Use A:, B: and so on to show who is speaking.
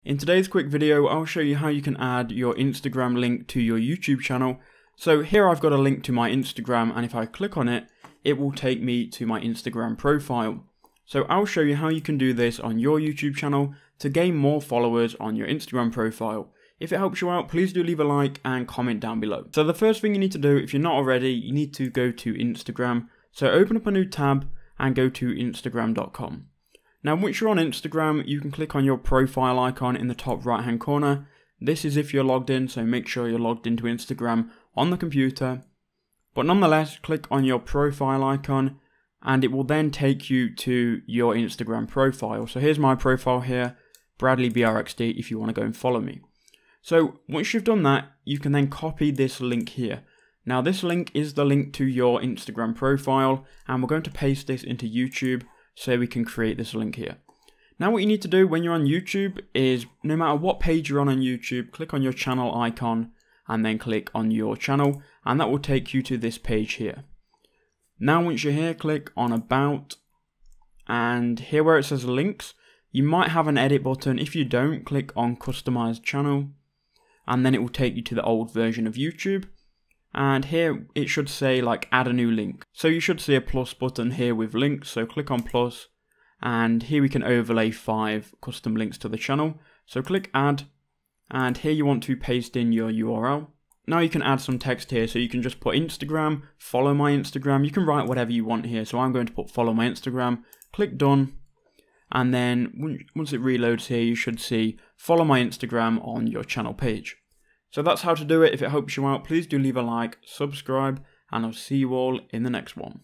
A: In today's quick video, I'll show you how you can add your Instagram link to your YouTube channel. So here I've got a link to my Instagram, and if I click on it, it will take me to my Instagram profile. So I'll show you how you can do this on your YouTube channel to gain more followers on your Instagram profile. If it helps you out, please do leave a like and comment down below. So the first thing you need to do, if you're not already, you need to go to Instagram. So open up a new tab and go to instagram.com. Now once you're on Instagram, you can click on your profile icon in the top right hand corner. This is if you're logged in, so make sure you're logged into Instagram on the computer. But nonetheless, click on your profile icon and it will then take you to your Instagram profile. So here's my profile here, Bradley BRXD, if you want to go and follow me. So once you've done that, you can then copy this link here. Now this link is the link to your Instagram profile, and we're going to paste this into YouTube so we can create this link here. Now what you need to do when you're on YouTube is, no matter what page you're on YouTube, click on your channel icon and then click on your channel, and that will take you to this page here. Now once you're here, click on About, and here where it says links, you might have an edit button. If you don't, click on Customize Channel, and then it will take you to the old version of YouTube. And here it should say like add a new link. So you should see a plus button here with links. So click on plus, and here we can overlay 5 custom links to the channel. So click add, and here you want to paste in your URL. Now you can add some text here. So you can just put Instagram, follow my Instagram. You can write whatever you want here. So I'm going to put follow my Instagram. Click done. And then once it reloads here, you should see follow my Instagram on your channel page. So that's how to do it. If it helps you out, please do leave a like, subscribe, and I'll see you all in the next one.